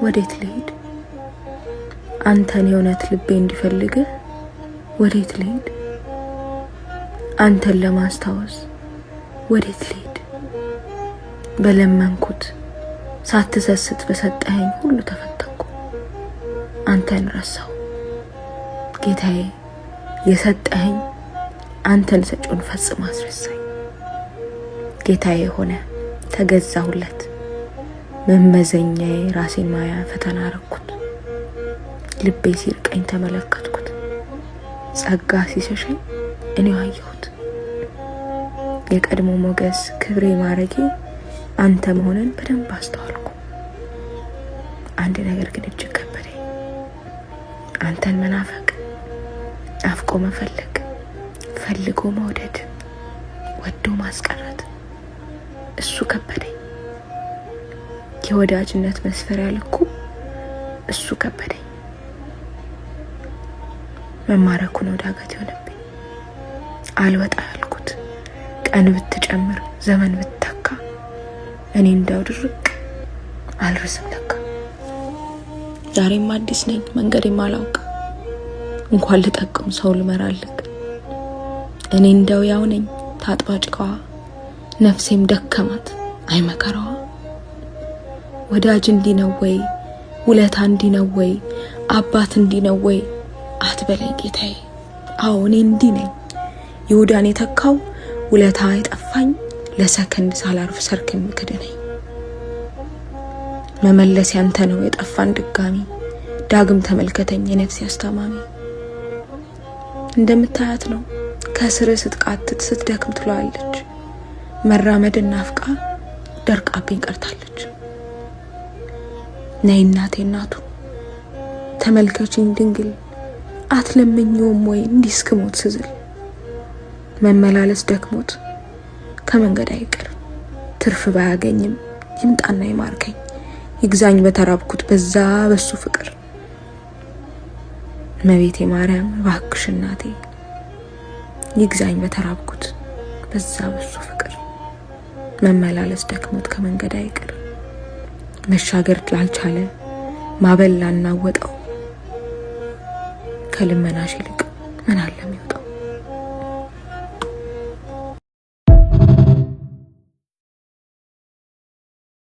ወዴት ልሄድ? አንተን የእውነት ልቤ እንዲፈልግህ ወዴት ልሄድ? አንተን ለማስታወስ ወዴት ልሄድ? በለመንኩት ሳትሰስት በሰጠኸኝ ሁሉ ተፈተንኩ፣ አንተን ረሳሁ። ጌታዬ የሰጠኸኝ አንተን ሰጪውን ፈጽሞ አስረሳኝ። ጌታዬ ሆነ ተገዛሁለት፣ መመዘኛዬ ራሴን ማያ ፈተና አረኩት። ልቤ ሲርቀኝ ተመለከትኩት፣ ጸጋ ሲሸሸኝ እኔው አየሁት። የቀድሞ ሞገስ ክብሬ ማረጌ አንተ መሆንን በደንብ አስተዋልኩ። አንድ ነገር ግን እጅግ ከበደኝ፣ አንተን መናፈቅ፣ ናፍቆ መፈለግ፣ ፈልጎ መውደድ፣ ወዶ ማስቀረት፣ እሱ ከበደኝ። የወዳጅነት መስፈሪያ ልኩ እሱ ከበደኝ። መማረኩ ነው ዳገት የሆነብኝ። አልወጣ ያልኩት ቀን ብትጨምር ዘመን ብትተካ እኔ እንዳው ድርቅ አልርስም ለካ። ዛሬም አዲስ ነኝ መንገዴም አላውቅ፣ እንኳን ልጠቅም ሰው ልመራልቅ። እኔ እንዳው ያው ነኝ ታጥባጭቃዋ፣ ነፍሴም ደከማት አይመከራዋ። ወዳጅ እንዲህ ነው ወይ? ውለታ እንዲህ ነው ወይ? አባት እንዲህ ነው ወይ? አትበለኝ ጌታዬ፣ አዎ እኔ እንዲህ ነኝ። ይሁዳን የተካው ውለታ አይጠፋኝ፣ ለሰከንድ ሳላርፍ ሰርክ ምክድ ነኝ። መመለስ ያንተ ነው የጠፋን ድጋሚ፣ ዳግም ተመልከተኝ የነፍሴ አስተማሚ። እንደምታያት ነው ከስር ስትቃትት ስትደክም ትለዋለች፣ መራመድን ናፍቃ ደርቃብኝ ቀርታለች። ነይ እናቴ እናቱ ተመልከችኝ ድንግል፣ አትለምኝውም ወይ እንዲህ እስክሞት ስዝል። መመላለስ ደክሞት ከመንገድ አይቀር፣ ትርፍ ባያገኝም ይምጣና ይማርከኝ፣ ይግዛኝ በተራብኩት በዛ በሱ ፍቅር። እመቤቴ ማርያም እባክሽ እናቴ፣ ይግዛኝ በተራብኩት በዛ በሱ ፍቅር። መመላለስ ደክሞት ከመንገድ አይቀር፣ መሻገር ላልቻለ ማበል ላናወጠው፣ ከልመናሽ ይልቅ